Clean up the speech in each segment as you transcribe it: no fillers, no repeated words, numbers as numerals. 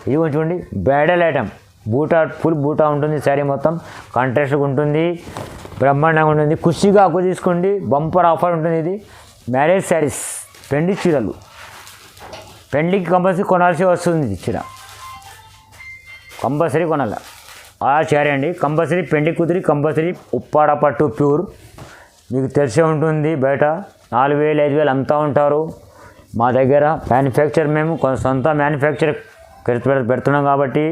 ఇది చూడండి bridal item, బూటా ఫుల్ బూటా ఉంటుంది, శారీ మొత్తం కాంట్రాస్ట్గా ఉంటుంది, బ్రహ్మాండంగా ఉంటుంది. ఖుషిగా ఆకు తీసుకోండి, బంపర్ ఆఫర్ ఉంటుంది. ఇది మ్యారేజ్ శారీస్, పెండి చీరలు, పెండికి కంపల్సరీ కొనాల్సి వస్తుంది. ఇది చీర కంపల్సరీ కొనాలి. ఆ శారీ అండి కంపల్సరీ పెండి కుదిరి, కంపల్సరీ ఉప్పాడ పట్టు ప్యూర్, మీకు తెలిసే ఉంటుంది. బయట 4000 5000 అమ్ముతూ ఉంటారు. మా దగ్గర మ్యానుఫ్యాక్చర్, మేము సొంత మ్యానుఫ్యాక్చర్ పెడుతున్నాం కాబట్టి.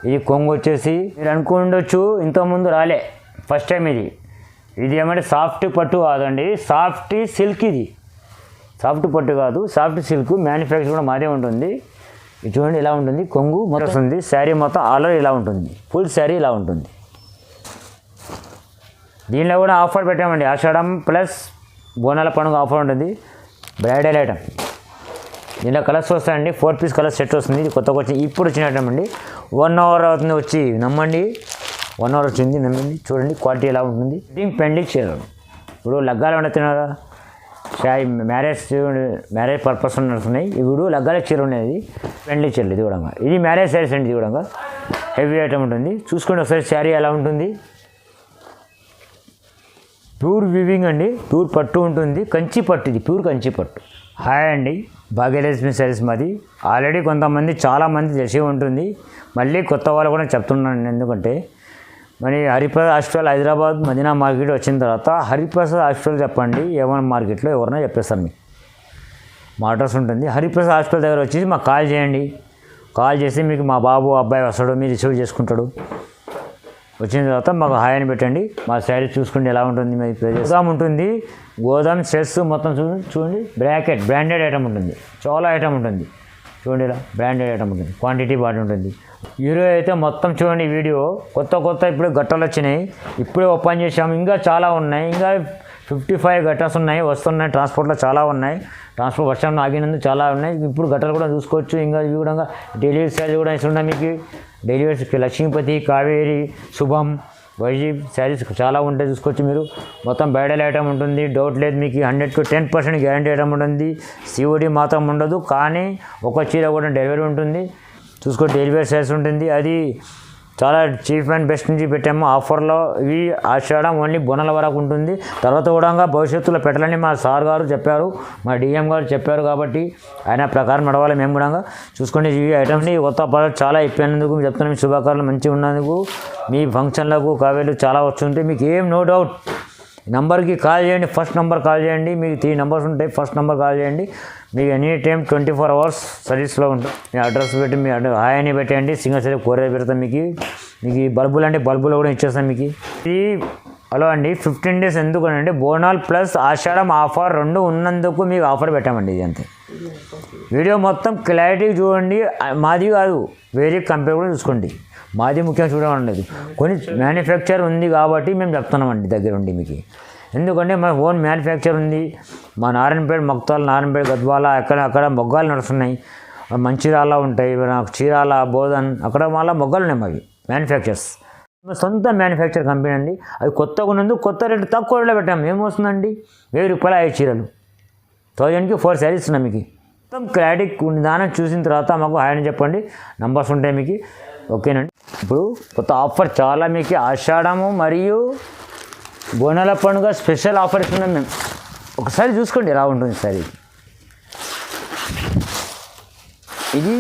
ఇది కొంగు వచ్చేసి మీరు అనుకుండొచ్చు ఇంతకుముందు రాలే, ఫస్ట్ టైం ఇది ఏమంటే సాఫ్ట్ పట్టు కాదండి, సాఫ్ట్ సిల్క్. ఇది సాఫ్ట్ పట్టు కాదు, సాఫ్ట్ సిల్క్. మ్యానుఫ్యాక్చర్ కూడా మాదే ఉంటుంది. ఇది చూడండి ఇలా ఉంటుంది, కొంగు మొత్తం వస్తుంది. శారీ మొత్తం ఆల్ ఓవర్ ఇలా ఉంటుంది, ఫుల్ శారీ ఇలా ఉంటుంది. దీనిలో కూడా ఆఫర్ పెట్టామండి, ఆషాఢం ప్లస్ బోనాల పండుగ ఆఫర్ ఉంటుంది. బ్రైడల్ ఐటమ్, దీనిలో కలర్స్ వస్తాయండి, 4 పీస్ కలర్ సెట్ వస్తుంది. ఇది కొత్తగా వచ్చి ఇప్పుడు వచ్చిన ఐటమ్ అండి. 1 అవర్ అవుతుంది వచ్చి, నమ్మండి 1 అవర్ వచ్చింది, నమ్మండి. చూడండి క్వాలిటీ ఎలా ఉంటుంది. దీనికి పెండింగ్ చీరలు, ఇప్పుడు లగ్గాలు ఉండతున్నారా, మ్యారేజ్ పర్పస్ నడుస్తున్నాయి. ఇప్పుడు లగ్గాల చీర ఉండేది, పెండింగ్ చీరలు. ఇది కూడా ఇది మ్యారేజ్ శారీస్ అండి. ఇది కూడా హెవీ ఐటమ్ ఉంటుంది. చూసుకోండి ఒకసారి శారీ ఎలా ఉంటుంది. ప్యూర్ వివింగ్ అండి, ప్యూర్ పట్టు ఉంటుంది, కంచి పట్టు. ఇది ప్యూర్ కంచి పట్టు. హాయ్ అండి, భాగ్యలక్ష్మి శారీస్ మాది. ఆల్రెడీ కొంతమంది చాలామంది తెలిసి ఉంటుంది, మళ్ళీ కొత్త వాళ్ళు కూడా చెప్తున్నాను. ఎందుకంటే మరి హరిప్రసాద్ హాస్పిటల్ హైదరాబాద్ మదీనా మార్కెట్ వచ్చిన తర్వాత హరిప్రసాద్ హాస్పిటల్ చెప్పండి, ఏమైనా మార్కెట్లో ఎవరైనా చెప్పేస్తారు. మీకు మా అడ్రస్ ఉంటుంది. హరిప్రసాద్ హాస్పిటల్ దగ్గర వచ్చి మాకు కాల్ చేయండి. కాల్ చేసి మీకు మా బాబు అబ్బాయి వస్తాడు, మీరు రిసీవ్ చేసుకుంటాడు. వచ్చిన తర్వాత మాకు హాయ్ అని పెట్టండి. మా శారీ చూసుకోండి ఎలా ఉంటుంది. మీ గోదాం ఉంటుంది, గోదాం సెట్స్ మొత్తం చూడండి. బ్రాండెడ్ ఐటమ్ ఉంటుంది, చాలా ఐటమ్ ఉంటుంది. చూడండి ఇలా బ్రాండెడ్ ఐటమ్ ఉంటుంది, క్వాంటిటీ బాగా ఉంటుంది. హీరో అయితే మొత్తం చూడండి వీడియో. కొత్త ఇప్పుడు గట్టలు వచ్చినాయి, ఇప్పుడే ఓపెన్ చేసాము. ఇంకా చాలా ఉన్నాయి, ఇంకా 55 గట్టర్స్ ఉన్నాయి, వస్తున్నాయి. ట్రాన్స్పోర్ట్లో చాలా ఉన్నాయి, ట్రాన్స్పోర్ట్ వర్షం ఆగినందుకు చాలా ఉన్నాయి. ఇప్పుడు గట్టలు కూడా చూసుకోవచ్చు. ఇంకా ఇవి కూడా డెలివరీ శారీస్ కూడా ఇస్తున్నాయి మీకు. డెలివరీ లక్ష్మీపతి, కావేరి, శుభం, వైజీప్ శారీస్ చాలా ఉంటాయి, చూసుకోవచ్చు మీరు. మొత్తం బ్రైడల్ ఐటమ్ ఉంటుంది, డౌట్ లేదు మీకు. 100 to 10% గ్యారంటీ ఐటమ్ ఉంటుంది. COD మాత్రం ఉండదు, కానీ ఒక చీర కూడా డెలివరీ ఉంటుంది. చూసుకో డెలివరీ శారీస్ ఉంటుంది. అది చాలా చీప్ అండ్ బెస్ట్ నుంచి పెట్టాము ఆఫర్లో. ఇవి ఆషాఢం ఓన్లీ బోనాల వరకు ఉంటుంది. తర్వాత కూడా భవిష్యత్తులో పెట్టాలని మా సార్ గారు చెప్పారు, మా DM గారు చెప్పారు. కాబట్టి ఆయన ప్రకారం నడవాలి మేము కూడా. చూసుకోండి ఈ ఐటమ్స్ని కొత్త ప్రోడక్ట్ చాలా ఇప్పినందుకు చెప్తున్నాను. మీ శుభాకారాలు మంచిగా ఉన్నందుకు, మీ ఫంక్షన్లకు కావేలు చాలా వస్తుంటాయి. మీకు ఏం నో డౌట్ నంబర్కి కాల్ చేయండి. ఫస్ట్ నెంబర్ కాల్ చేయండి. మీకు 3 నెంబర్స్ ఉంటాయి, ఫస్ట్ నెంబర్ కాల్ చేయండి. మీకు ఎనీ టైం 24 hours సర్వీస్లో ఉంటుంది. మీ అడ్రస్ పెట్టి మీ హాయ్ అని పెట్టండి. సింగల్ సరే కొరియర్ పెడతాం మీకు. మీకు బల్బులు అంటే బల్బులు కూడా ఇచ్చేస్తాం మీకు. ఇది హలో అండి, 15 days ఎందుకనంటే బోనాల్ ప్లస్ ఆషాఢం ఆఫర్ 2 ఉన్నందుకు మీకు ఆఫర్ పెట్టామండి. ఇది అంతే. వీడియో మొత్తం క్లారిటీ చూడండి. మాది కాదు, వేరే కంపెనీ కూడా చూసుకోండి. మాది ముఖ్యంగా చూడడం లేదు, కొన్ని మ్యానుఫ్యాక్చర్ ఉంది కాబట్టి మేము చెప్తున్నామండి దగ్గర ఉండి మీకు. ఎందుకంటే మా ఓన్ మ్యానుఫ్యాక్చర్ ఉంది. మా నారాయణపేట, మొక్తాలు, నారాయణపేట, గద్వాల, అక్కడ మొగ్గాలు నడుస్తున్నాయి. మంచిర్యాల ఉంటాయి, చీరాల, బోధన్, అక్కడ మళ్ళీ మొగ్గాలు ఉన్నాయి మావి మ్యానుఫ్యాక్చర్స్. సొంత మ్యానుఫ్యాక్చర్ కంపెనీ అండి. అది కొత్తగా ఉన్నందుకు కొత్త రేటు తక్కువ రేట్లో పెట్టాము. ఏమొస్తుందండి, 1000 రూపాయలు 5 చీరలు, 1000కి 4 శారీస్ ఉన్నాయి మీకు. మొత్తం క్లారిటీ నిదానం చూసిన తర్వాత మాకు హాయ్ అని చెప్పండి. నంబర్స్ ఉంటాయి మీకు. ఓకేనండి. ఇప్పుడు కొత్త ఆఫర్ చాలా మీకు ఆషాఢము మరియు బోనాల పండుగ స్పెషల్ ఆఫర్ ఇస్తున్నాం మేము. ఒకసారి చూసుకోండి ఎలా ఉంటుంది సార్. ఇది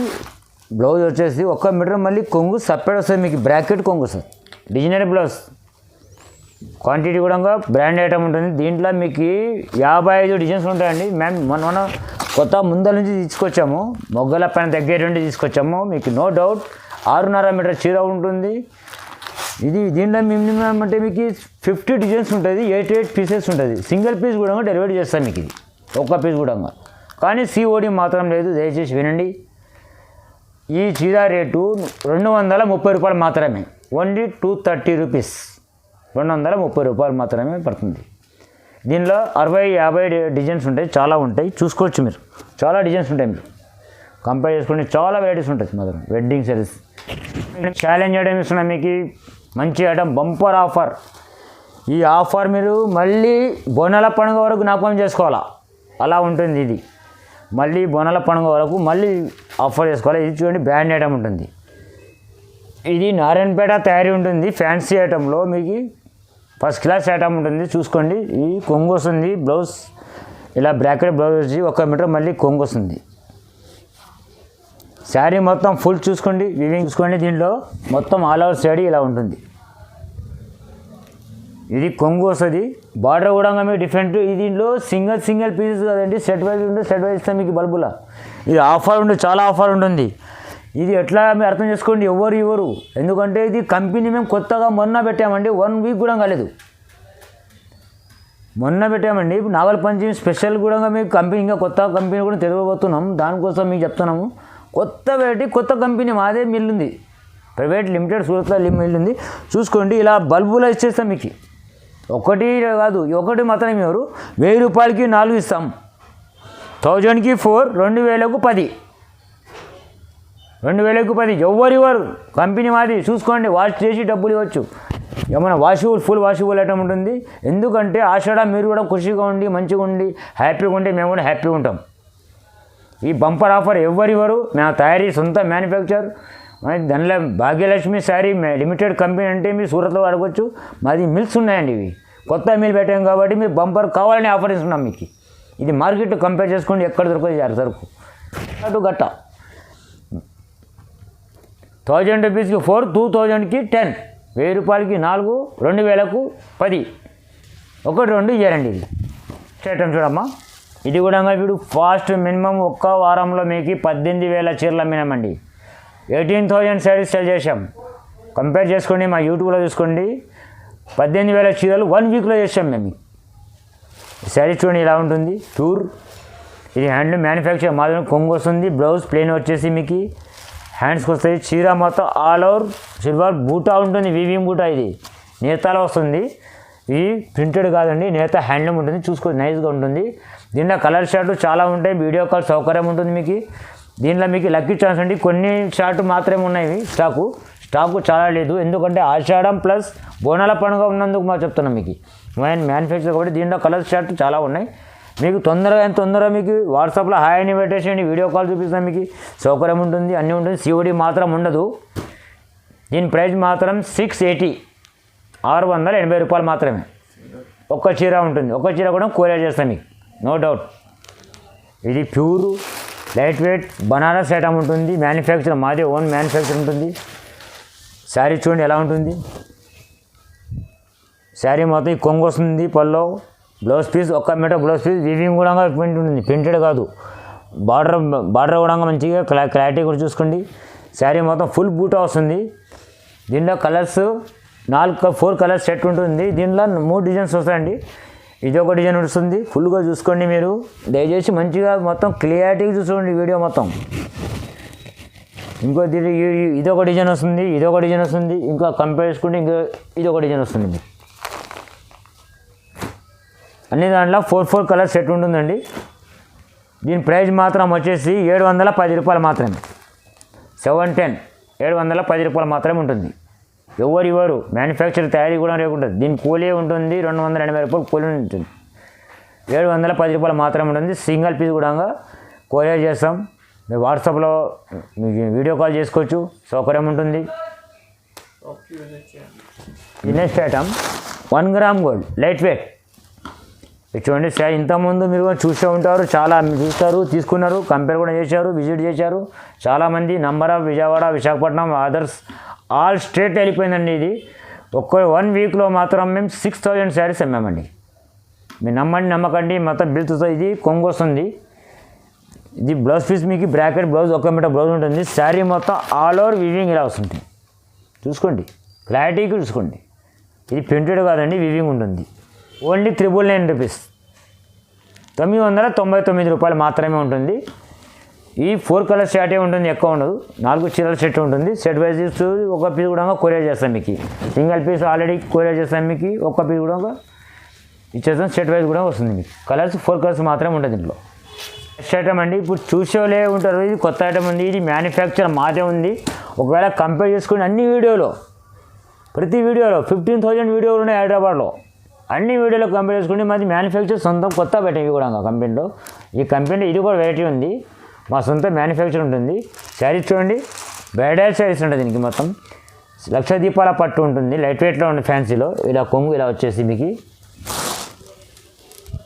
బ్లౌజ్ వచ్చేసి 1 మీటర్, మళ్ళీ కొంగు సపరేట్ వస్తుంది మీకు. బ్రాకెట్ కొంగు సార్, డిజైనర్ బ్లౌజ్. క్వాంటిటీ కూడా బ్రాండ్ ఐటమ్ ఉంటుంది. దీంట్లో మీకు 55 డిజైన్స్ ఉంటాయండి. మేము మొన్న కొత్త ముందర నుంచి తీసుకొచ్చాము, మొగ్గల పైన దగ్గర నుండి తీసుకొచ్చాము. మీకు నో డౌట్ 6.5 మీటర్ చీర ఉంటుంది. ఇది దీంట్లో మినిమం అంటే మీకు 50 డిజైన్స్ ఉంటుంది, 88 పీసెస్ ఉంటుంది. సింగిల్ పీస్ కూడా డెలివరీ చేస్తాం మీకు. ఇది ఒక్క పీస్ కూడా, కానీ COD మాత్రం లేదు. దయచేసి వినండి. ఈ చీర రేటు 230 రూపాయలు మాత్రమే, ఓన్లీ 230 రూపీస్. 230 రూపాయలు మాత్రమే పడుతుంది. దీనిలో 60-50 డిజైన్స్ ఉంటాయి, చాలా ఉంటాయి, చూసుకోవచ్చు మీరు. చాలా డిజైన్స్ ఉంటాయి, మీరు కంపేర్ చేసుకుంటే చాలా వెరైటీస్ ఉంటుంది మాత్రం. వెడ్డింగ్ శారీస్ ఛాలెంజ్ ఐటమ్ ఇస్తున్నాం మీకు. మంచి ఐటమ్, బంపర్ ఆఫర్. ఈ ఆఫర్ మీరు మళ్ళీ బోనాల పండుగ వరకు జ్ఞాపకం చేసుకోవాలా, అలా ఉంటుంది. ఇది మళ్ళీ బోనాల పండుగ వరకు మళ్ళీ ఆఫర్ చేసుకోవాలి. ఇది చూడండి బ్రాండ్ ఐటమ్ ఉంటుంది. ఇది నారాయణపేట తయారీ ఉంటుంది. ఫ్యాన్సీ ఐటంలో మీకు ఫస్ట్ క్లాస్ ఐటమ్ ఉంటుంది. చూసుకోండి. ఈ కొంగు వస్తుంది. బ్లౌజ్ ఇలా బ్రాకెట్ బ్లౌజ్ వచ్చి 1 మీటర్ మళ్ళీ కొంగు వస్తుంది. శారీ మొత్తం ఫుల్ చూసుకోండి. వివింగ్ చూసుకోండి. దీంట్లో మొత్తం ఆల్ ఓవర్ శారీ ఇలా ఉంటుంది. ఇది కొంగు వస్తుంది. బార్డర్ కూడా మీకు డిఫరెంట్. దీంట్లో సింగిల్ పీసెస్ కదండి, సెట్ వైజ్ ఉంటుంది. సెట్ వైజ్ ఇస్తే మీకు బల్బులా ఇది ఆఫర్ ఉంటుంది. చాలా ఆఫర్ ఉంటుంది. ఇది ఎట్లా మీరు అర్థం చేసుకోండి. ఇవ్వరు. ఎందుకంటే ఇది కంపెనీ మేము కొత్తగా మొన్న పెట్టామండి. 1 వీక్ కూడా కాలేదు. మొన్న పెట్టామండి. నాగల పంచమి స్పెషల్ కూడా మీకు కంపెనీ ఇంకా కొత్త కంపెనీ కూడా తెలియబోతున్నాం. దానికోసం మీకు చెప్తున్నాము. కొత్త కంపెనీ మాదే మిల్ ఉంది. ప్రైవేట్ లిమిటెడ్ సూరత్లో మిల్ ఉంది. చూసుకోండి. ఇలా బల్బులా ఇచ్చేస్తాం మీకు. ఒకటి కాదు, ఒకటి మాత్రం ఎవరు 1000 రూపాయలకి 4 ఇస్తాం. 1000కి 4, 2000కు 10. 2000కు 10 ఎవరు కంపెనీ మాది. చూసుకోండి. వాష్ చేసి డబ్బులు ఇవ్వచ్చు. ఏమైనా ఫుల్ వాషబుల్ ఐటమ్ ఉంటుంది. ఎందుకంటే ఆషాఢ మీరు కూడా ఖుషిగా ఉండి మంచిగా ఉండి హ్యాపీగా ఉంటే మేము కూడా హ్యాపీగా ఉంటాం. ఈ బంపర్ ఆఫర్ ఎవరు నా తయారీ సొంత మ్యానుఫ్యాక్చర్. దానిలో భాగ్యలక్ష్మి శారీ లిమిటెడ్ కంపెనీ అంటే మీరు సూరత్లో అడగవచ్చు. మాది మిల్స్ ఉన్నాయండి. ఇవి కొత్త మిల్ పెట్టాం కాబట్టి మీరు బంపర్ కావాలని ఆఫర్ ఇస్తున్నాం మీకు. ఇది మార్కెట్ కంపేర్ చేసుకోండి. ఎక్కడ దొరకదు సరుకు అటు గట్ట. 1000 రూపీస్కి 4, 2000కి 10. 1000 రూపాయలకి 4, 2000కు 10. 1, 2 ఇయ్యారండి. ఇది ఐటమ్ చూడమ్మా. ఇది కూడా వీడు ఫాస్ట్ మినిమం 1 వారంలో మీకు 18,000 చీరలు అమ్మినామండి. 18,000 శారీస్ సెల్ చేసాం. కంపేర్ చేసుకోండి. మా యూట్యూబ్లో చూసుకోండి. 18,000 చీరలు 1 వీక్లో చేసాం మేము. శారీ చూడండి ఇలా ఉంటుంది. ప్యూర్ ఇది హ్యాండ్లూమ్ మ్యానుఫ్యాక్చర్ మాత్రం కొంగు వస్తుంది. బ్లౌజ్ ప్లెయిన్ వచ్చేసి మీకు హ్యాండ్స్కి వస్తాయి. చీర మొత్తం ఆల్ ఓవర్ సిల్వర్ బూటా ఉంటుంది. వీవింగ్ బూటా ఇది నేతాలో వస్తుంది. ఇది ప్రింటెడ్ కాదండి, నేత హ్యాండ్లూమ్ ఉంటుంది. చూసుకోండి. నైస్గా ఉంటుంది. దీంట్లో కలర్ షార్ట్ చాలా ఉంటాయి. వీడియో కాల్ సౌకర్యం ఉంటుంది మీకు. దీంట్లో మీకు లక్కీ ఛాన్స్ అండి. కొన్ని షార్ట్ మాత్రమే ఉన్నాయి. స్టాకు చాలా లేదు. ఎందుకంటే ఆషాఢం ప్లస్ బోనాల పండుగ ఉన్నందుకు మా చెప్తున్నాం మీకు. మ్యానుఫ్యాక్చర్ కాబట్టి దీంట్లో కలర్ షార్ట్ చాలా ఉన్నాయి. మీకు తొందరగా మీకు వాట్సాప్లో హాయ్ అని పెట్టేసేయండి. వీడియో కాల్ చూపిస్తాం మీకు. సౌకర్యం ఉంటుంది, అన్నీ ఉంటుంది. సిఓడి మాత్రం ఉండదు. దీని ప్రైస్ మాత్రం 680, 680 రూపాయలు మాత్రమే. ఒక్క చీర ఉంటుంది. ఒక్క చీర కూడా కొరియర్ చేస్తాం మీకు, నో డౌట్. ఇది pure light weight Banaras item ఉంటుంది. మ్యానుఫ్యాక్చర్ మాదే ఓన్ మ్యానుఫ్యాక్చర్ ఉంటుంది. శారీ చూడండి ఎలా ఉంటుంది. శారీ మొత్తం ఈ కొంగు వస్తుంది. పల్లో blouse piece 1 metre blouse piece. Weaving కూడా ప్రింట్ ఉంటుంది. ప్రింటెడ్ కాదు. బార్డర్ కూడా మంచిగా క్లారిటీ కూడా చూసుకోండి. శారీ మొత్తం ఫుల్ బూటా వస్తుంది. దీంట్లో కలర్స్ 4 కలర్స్ సెట్ ఉంటుంది. దీంట్లో 3 డిజైన్స్ వస్తాయండి. ఇది ఒక డిజైన్ వస్తుంది. ఫుల్గా చూసుకోండి మీరు. దయచేసి మంచిగా మొత్తం క్లియారిటీగా చూసుకోండి వీడియో మొత్తం. ఇంకో ఇదొక డిజైన్ వస్తుంది. ఇదొక డిజైన్ వస్తుంది. ఇంకా కంపేర్ చేసుకుంటే ఇంకా ఇదొక డిజైన్ వస్తుంది మీకు. అన్ని దాంట్లో 4 కలర్ సెట్ ఉంటుందండి. దీని ప్రైస్ మాత్రం వచ్చేసి 710 రూపాయలు మాత్రమే. 710, 710 రూపాయలు మాత్రమే ఉంటుంది. ఎవరు మ్యానుఫ్యాక్చర్ తయారీ కూడా లేకుంటుంది. దీని కూలీ ఉంటుంది 280 రూపాయలు కూలీ ఉంటుంది. 710 రూపాయలు మాత్రమే ఉంటుంది. సింగిల్ పీస్ కూడా కొరియర్ చేస్తాం. మీరు వాట్సాప్లో మీకు వీడియో కాల్ చేసుకోవచ్చు. సౌకర్యం ఉంటుంది. ఈ next item 1 gram gold light weight. చూడండి సార్, ఇంతకుముందు మీరు చూసే ఉంటారు. చాలా చూస్తారు, తీసుకున్నారు, కంపేర్ కూడా చేశారు, విజిట్ చేశారు చాలామంది. Number of Vijayawada, Visakhapatnam, others all state వెళ్ళిపోయిందండి. ఇది 1 వీక్లో మాత్రం మేము 6000 శారీస్ అమ్మామండి. మీరు నమ్మకండి. మొత్తం బిల్తో ఇది కొంగు వస్తుంది. ఇది బ్లౌజ్ పీస్ మీకు బ్రాకెట్ బ్లౌజ్ 1 మీటర్ బ్లౌజ్ ఉంటుంది. శారీ మొత్తం ఆల్ ఓవర్ వివింగ్ ఇలా వస్తుంది. చూసుకోండి, క్లారిటీకి చూసుకోండి. ఇది ప్రింటెడ్ కాదండి, వివింగ్ ఉంటుంది. ఓన్లీ 999 రూపీస్, 999 రూపాయలు మాత్రమే ఉంటుంది. ఈ 4 కలర్ షర్టే ఉంటుంది, ఎక్కువ ఉండదు. 4 చీరల సెట్ ఉంటుంది. సెట్ వైజ్ ఒక పీస్ కూడా కొరియర్ చేస్తాం మీకు. సింగిల్ పీస్ ఆల్రెడీ కొరియర్ చేస్తాం మీకు. ఒక్క పీస్ కూడా ఇచ్చేస్తాం. సెట్ వైజ్ కూడా వస్తుంది మీకు. కలర్స్ 4 కలర్స్ మాత్రమే ఉంటుంది దీంట్లో. నెక్స్ట్ ఐటమ్ అండి, ఇప్పుడు చూసేవాళ్ళే ఉంటారు. ఇది కొత్త ఐటమ్ ఉంది. ఇది మ్యానుఫ్యాక్చర్ మాదే ఉంది. ఒకవేళ కంపేర్ చేసుకుని అన్ని వీడియోలో, ప్రతి వీడియోలో 15,000 వీడియోలు ఉన్నాయి హైదరాబాద్లో. అన్ని వీడియోలో కంపేర్ చేసుకుంటే మాది మ్యానుఫ్యాక్చర్ సొంతం కొత్త పెట్టాం ఇవి కూడా కంపెనీలో. ఈ కంపెనీలో ఇది కూడా వెరైటీ ఉంది, మా సొంత మ్యానుఫ్యాక్చర్ ఉంటుంది. శారీస్ చూడండి, బ్రైడల్ శారీస్ ఉంటుంది. దీనికి మొత్తం లక్ష దీపాల పట్టు ఉంటుంది, లైట్ వెయిట్లో ఉంటుంది ఫ్యాన్సీలో. ఇలా కొంగు ఇలా వచ్చేసి మీకు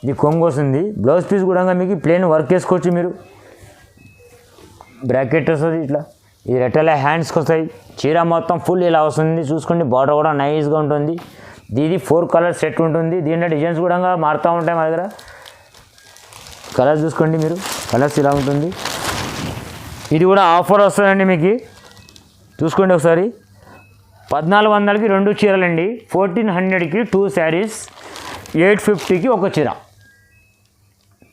ఇది కొంగు వస్తుంది. బ్లౌజ్ పీస్ కూడా మీకు ప్లెయిన్ వర్క్ వేసుకోవచ్చు మీరు. బ్రాకెట్ వస్తుంది ఇట్లా, ఇది రెట్టల హ్యాండ్స్కి వస్తాయి. చీర మొత్తం ఫుల్ ఇలా వస్తుంది చూసుకోండి. బార్డర్ కూడా నైస్గా ఉంటుంది. ఇది 4 కలర్ సెట్ ఉంటుంది. దీంట్లో డిజైన్స్ కూడా మారుతూ ఉంటాయి మా దగ్గర. కలర్స్ చూసుకోండి మీరు, కలర్స్ ఇలా ఉంటుంది. ఇది కూడా ఆఫర్ వస్తుందండి మీకు, చూసుకోండి ఒకసారి. 1400కి 2 చీరలండి, 1400కి 2 శారీస్, 850కి ఒక చీర.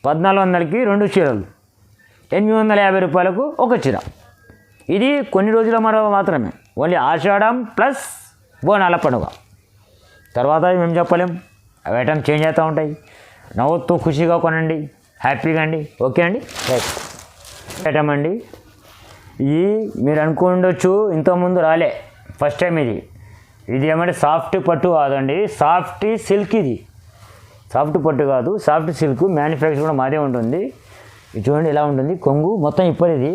1400కి 2 చీరలు, 850 రూపాయలకు ఒక చీర. ఇది కొన్ని రోజుల మాత్రమే, ఓన్లీ ఆషాఢం ప్లస్ బోనాల పండుగ. తర్వాత మేము చెప్పలేం, అవి ఐటమ్ చేంజ్ అవుతూ ఉంటాయి. నవ్వుతూ ఖుషిగా కొనండి, హ్యాపీగా అండి. ఓకే అండి, రైట్. ఐటమ్ అండి ఇది మీరు అనుకుండొచ్చు ఇంతకుముందు రాలే, ఫస్ట్ టైం ఇది. ఇది ఏమంటే సాఫ్ట్ పట్టు కాదండి, సాఫ్ట్ సిల్క్. ఇది సాఫ్ట్ పట్టు కాదు, సాఫ్ట్ సిల్క్. మ్యానుఫ్యాక్చర్ కూడా మాదే ఉంటుంది. ఇది చూడండి ఇలా ఉంటుంది. కొంగు మొత్తం ఇప్పటిది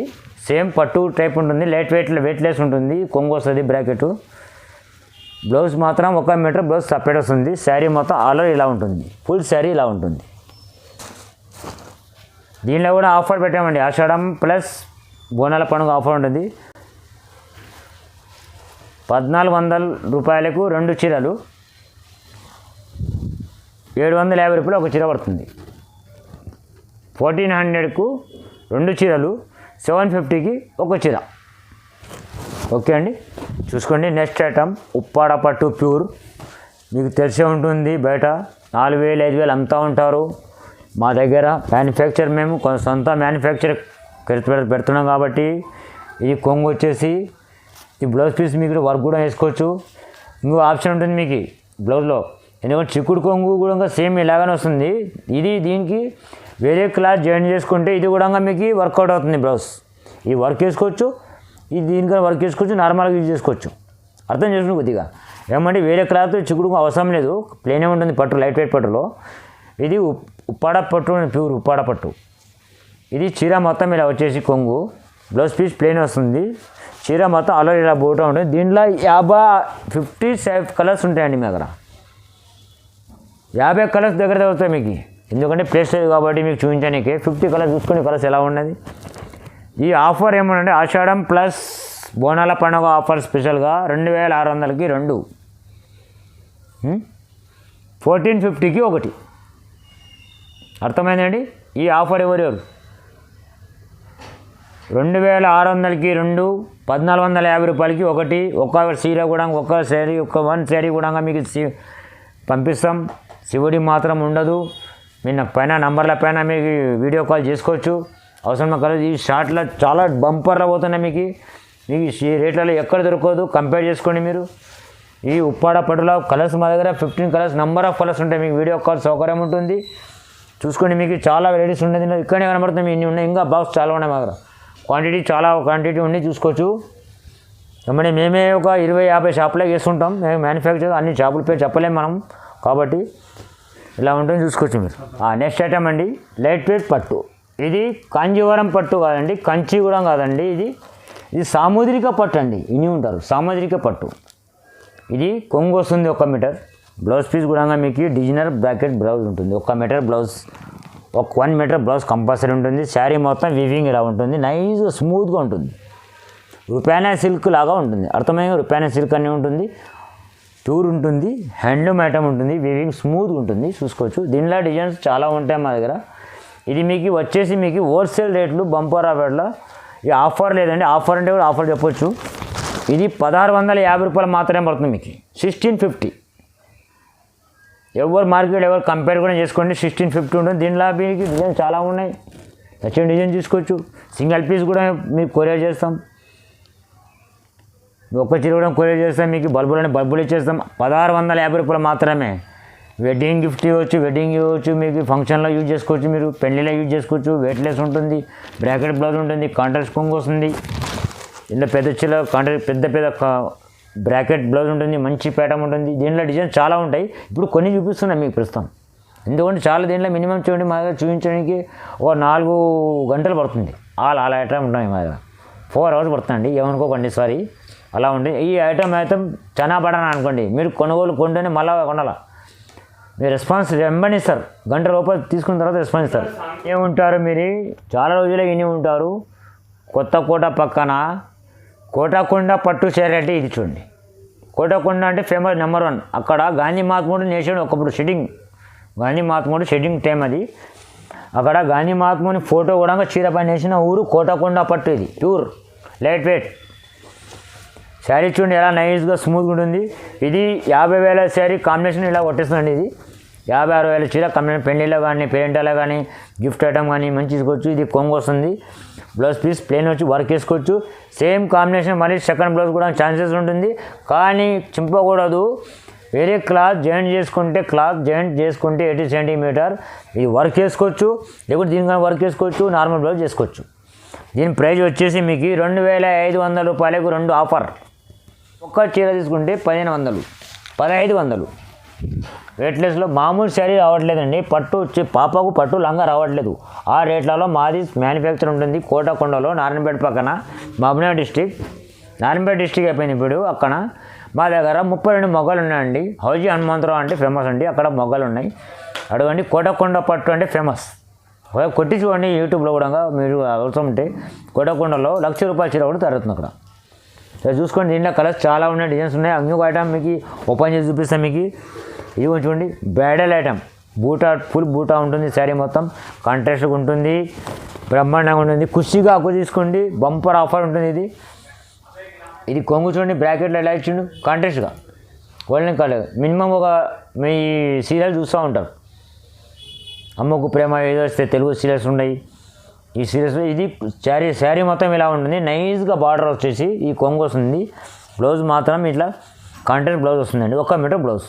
సేమ్ పట్టు టైప్ ఉంటుంది, వెయిట్లెస్ ఉంటుంది. కొంగు వస్తుంది, బ్రాకెట్. బ్లౌజ్ మాత్రం 1 మీటర్ బ్లౌజ్ సపరేట్ వస్తుంది. శారీ మొత్తం ఆల్ ఓవర్ ఇలా ఉంటుంది, ఫుల్ శారీ ఇలా ఉంటుంది. దీనిలో కూడా ఆఫర్ పెట్టామండి, ఆషాఢం ప్లస్ బోనాల పండుగ ఆఫర్ ఉంటుంది. 1400 రూపాయలకు 2 చీరలు, 750 రూపాయలు ఒక చీర పడుతుంది. 1400కు 2 చీరలు, 750కి ఒక చీర. ఓకే అండి, చూసుకోండి. నెక్స్ట్ ఐటమ్ ఉప్పాడ పట్టు ప్యూర్. మీకు తెలిసే ఉంటుంది, బయట 4000 5000 అమ్ముతూ ఉంటారు. మా దగ్గర మ్యానుఫ్యాక్చర్ మేము సొంత మ్యానుఫ్యాక్చర్ పెడుతున్నాం కాబట్టి. ఇది కొంగు వచ్చేసి ఈ బ్లౌజ్ పీస్ మీకు వర్క్ కూడా వేసుకోవచ్చు. ఇంకో ఆప్షన్ ఉంటుంది మీకు బ్లౌజ్లో, ఎందుకంటే చిక్కుడు కొంగు కూడా సేమ్ ఇలాగానే వస్తుంది. దీనికి వేరే క్లాత్ జాయిన్ చేసుకుంటే ఇది కూడా మీకు వర్కౌట్ అవుతుంది. బ్లౌజ్ ఈ వర్క్ వేసుకోవచ్చు, ఇది దీనికన్నా వర్క్ చేసుకోవచ్చు, నార్మల్గా యూజ్ చేసుకోవచ్చు. అర్థం చేసుకుని కొద్దిగా ఏమంటే వేరే క్లాత్ చిక్కుడు అవసరం లేదు, ప్లెయిన్ ఉంటుంది పట్టు, లైట్ వెయిట్ పట్టులో. ఇది ఉప్పాడ పట్టు, ప్యూర్ ఉప్పాడ పట్టు. ఇది చీర మొత్తం ఇలా వచ్చేసి కొంగు, బ్లౌజ్ పీస్ ప్లెయిన్ వస్తుంది. చీర మొత్తం అలా ఇలా బోటా ఉంటుంది. దీంట్లో 50 కలర్స్ ఉంటాయండి మీ దగ్గర. 50 కలర్స్ దగ్గర వస్తాయి మీకు, ఎందుకంటే ప్లేస్ లేదు కాబట్టి మీకు చూపించడానికి. 50 కలర్స్ చూసుకుని కలర్స్ ఎలా ఉన్నది. ఈ ఆఫర్ ఏమనంటే ఆషాఢం ప్లస్ బోనాల పండుగ ఆఫర్ స్పెషల్గా 2600కి 2, 1450కి 1. అర్థమైందండి. ఈ ఆఫర్ ఎవరెవరు 2600కి 2, 1450 రూపాయలకి 1. ఒక చీర కూడా ఒక శారీ, వన్ శారీ కూడా మీకు పంపిస్తాం. శివుడి మాత్రం ఉండదు. మీ పైన నంబర్ల పైన మీకు వీడియో కాల్ చేసుకోవచ్చు. అవసరం కలదు. ఈ షార్ట్లో చాలా బంపర్లో పోతున్నాయి మీకు. ఈ రేట్లలో ఎక్కడ దొరకదు, కంపేర్ చేసుకోండి మీరు. ఈ ఉప్పాడ పట్టులో కలర్స్ మా దగ్గర 15 కలర్స్, నంబర్ ఆఫ్ కలర్స్ ఉంటాయి. మీకు వీడియో కాల్ సౌకర్యం ఉంటుంది, చూసుకోండి. మీకు చాలా వెరైటీస్ ఉంటుంది, ఇక్కడనే కనబడుతుంది. ఇన్ని ఉన్నాయి, ఇంకా బాక్స్ చాలా ఉన్నాయి మా దగ్గర. చాలా క్వాంటిటీ ఉండి చూసుకోవచ్చు. ఏమంటే మేమే ఒక 20-50 షాపులో చేస్తుంటాం. మేము మ్యానుఫ్యాక్చర్ అన్ని షాపుల పేరు చెప్పలేము మనం, కాబట్టి ఇలా ఉంటుంది చూసుకోవచ్చు మీరు. నెక్స్ట్ ఐటమ్ అండి లైట్ వెయిట్ పట్టు. ఇది కాంజీవరం పట్టు కాదండి, కంచి కూడా కాదండి. ఇది సాముద్రిక పట్టు అండి. ఇని ఉంటారు సాముద్రిక పట్టు. ఇది కొంగు వస్తుంది 1 మీటర్. బ్లౌజ్ పీస్ కూడా మీకు డిజైనర్ బ్రాకెట్ బ్లౌజ్ ఉంటుంది. 1 metre blouse, 1 metre blouse compulsory ఉంటుంది. శారీ మొత్తం వీవింగ్ ఇలా ఉంటుంది, నైస్గా స్మూత్గా ఉంటుంది. రుపానా సిల్క్ లాగా ఉంటుంది. అర్థమైంది, రుపానా సిల్క్ అన్నీ ఉంటుంది, ప్యూర్ ఉంటుంది, హ్యాండ్లూమ్ ఐటమ్ ఉంటుంది, వీవింగ్ స్మూత్గా ఉంటుంది. చూసుకోవచ్చు. దీనిలో డిజైన్స్ చాలా ఉంటాయి మా దగ్గర. ఇది మీకు వచ్చేసి మీకు హోల్సేల్ రేట్లు బంపర్ ఆఫర్లో. ఈ ఆఫర్ లేదండి, ఆఫర్ అంటే కూడా ఆఫర్ చెప్పొచ్చు. ఇది 1650 రూపాయలు మాత్రమే పడుతుంది మీకు. 1650. ఎవరు మార్కెట్ ఎవరు కంపేర్ కూడా చేసుకోండి. 1650 ఉంటుంది. దీనిలో మీకు డిజైన్ చాలా ఉన్నాయి, నచ్చిన డిజైన్ తీసుకోవచ్చు. సింగిల్ పీస్ కూడా మీకు కొరియర్ చేస్తాం. ఒక్క చీర కూడా కొరియర్ చేస్తాం. మీకు బల్బులు ఇచ్చేస్తాం. 1650 రూపాయలు మాత్రమే. వెడ్డింగ్ గిఫ్ట్ ఇవ్వచ్చు, మీకు ఫంక్షన్లో యూజ్ చేసుకోవచ్చు, మీరు పెళ్ళిలో యూజ్ చేసుకోవచ్చు. వెయిట్లెస్ ఉంటుంది, బ్రాకెట్ బ్లౌజ్ ఉంటుంది, కాంట్రాస్ట్ కొంగు వస్తుంది. ఇందులో పెద్ద చీర కాంట్రాస్ట్ పెద్ద బ్రాకెట్ బ్లౌజ్ ఉంటుంది, మంచి ప్యాటర్న్ ఉంటుంది. దీంట్లో డిజైన్ చాలా ఉంటాయి. ఇప్పుడు కొన్ని చూపిస్తున్నాను మీకు ప్రస్తుతం. ఎందుకంటే చాలా దీంట్లో మినిమం చూడండి మా దగ్గర చూపించడానికి ఒక 4 గంటలు పడుతుంది. ఆల్ ఐటమ్ ఉంటాయి మా దగ్గర. 4 hours పడుతుందండి, ఏమనుకోకండి సారీ. అలా ఉంటుంది. ఈ ఐటమ్ చాలా పడన అనుకోండి, మీరు కొనుగోలు కొంటేనే మళ్ళీ కొనాల. మీరు రెస్పాన్స్ వెంబడిస్తారు, గంట లోపల తీసుకున్న తర్వాత రెస్పాన్స్ ఇస్తారు. ఏముంటారు మీరు చాలా రోజులే ఇన్ని ఉంటారు. కొత్తకోట పక్కన కోటకొండ పట్టు చీర అంటే ఇది చూడండి. కోటకొండ అంటే ఫేమస్ నెంబర్ 1. అక్కడ గాంధీ మహాత్ముడు నేసాడు ఒకప్పుడు షెడ్డింగ్. గాంధీ మహాత్ముడు షెడ్డింగ్ టైం అది. అక్కడ గాంధీ మహాత్ముని ఫోటో కూడా చీర పైన వేసిన ఊరు కోటకొండ పట్టు. ఇది ప్యూర్ లైట్ వెయిట్ శారీ చూడండి, ఎలా నైస్గా స్మూత్గా ఉంటుంది. ఇది 50,000 శారీ కాంబినేషన్ ఇలా కొట్టేస్తుందండి. ఇది 50,000-60,000 చీర కాంబినేషన్ పెళ్ళిలో కానీ పేరెంటాలో కానీ గిఫ్ట్ ఐటమ్ కానీ మంచి తీసుకోవచ్చు. ఇది కొంగు వస్తుంది, బ్లౌజ్ పీస్ ప్లెయిన్ వచ్చి వర్క్ వేసుకోవచ్చు. సేమ్ కాంబినేషన్ మళ్ళీ సెకండ్ బ్లౌజ్ కూడా ఛాన్సెస్ ఉంటుంది, కానీ చింపకూడదు. వేరే క్లాత్ జాయింట్ చేసుకుంటే 80 cm ఇది వర్క్ చేసుకోవచ్చు, లేకుంటే దీనికన్నా వర్క్ చేసుకోవచ్చు, నార్మల్ బ్లౌజ్ చేసుకోవచ్చు. దీని ప్రైస్ వచ్చేసి మీకు 2,500 రూపాయలకు 2 ఆఫర్. ఒక్క చీర తీసుకుంటే 1,500 వెయిట్లెస్లో మామూలు శారీ రావట్లేదండి. పట్టు వచ్చి పాపకు పట్టు లంగా రావట్లేదు. ఆ రేట్లలో మాది మ్యానుఫ్యాక్చర్ ఉంటుంది కోటకొండలో, నారాయణపేట పక్కన, మహబూబ్నగర్ డిస్టిక్ అయిపోయింది ఇప్పుడు. అక్కడ మా దగ్గర 32 మొగ్గలు ఉన్నాయండి. హౌజీ హనుమంతరావు అంటే ఫేమస్ అండి, అక్కడ మొగ్గలు ఉన్నాయి. అడగండి, కోటకొండ పట్టు అంటే ఫేమస్. కొట్టి చూడండి యూట్యూబ్లో కూడా, మీరు అవసరం ఉంటే. కోటకొండలో ₹1,00,000 చీర కూడా తరుగుతుంది అక్కడ. సరే చూసుకోండి, దీంట్లో కలర్స్ చాలా ఉన్నాయి, డిజైన్స్ ఉన్నాయి. ఇంకొక ఐటమ్ మీకు ఓపెన్ చేసి చూపిస్తాను మీకు. ఇది చూడండి, బ్రైడల్ ఐటమ్. ఫుల్ బూటా ఉంటుంది, శారీ మొత్తం కాంట్రాస్ట్గా ఉంటుంది, బ్రహ్మాండంగా ఉంటుంది. ఖుషిగా ఆకు తీసుకోండి, బంపర్ ఆఫర్ ఉంటుంది. ఇది కొంగు చూడండి, బ్రాకెట్లో ఎలా ఇచ్చిండు కాంట్రాస్ట్గా, గోల్డెన్ కలర్. మినిమం ఒక మీ సీరియల్ చూస్తూ ఉంటారు. అమ్మకు ప్రేమ ఏదో వస్తే తెలుగు సీరియల్స్ ఉన్నాయి. ఈ సీరియల్స్లో ఇది శారీ మొత్తం ఇలా ఉంటుంది. నైస్గా బార్డర్ వచ్చేసి ఈ కొంగు వస్తుంది. బ్లౌజ్ మాత్రం ఇట్లా కాంట్రాస్ట్ బ్లౌజ్ వస్తుందండి, 1 మీటర్ బ్లౌజ్.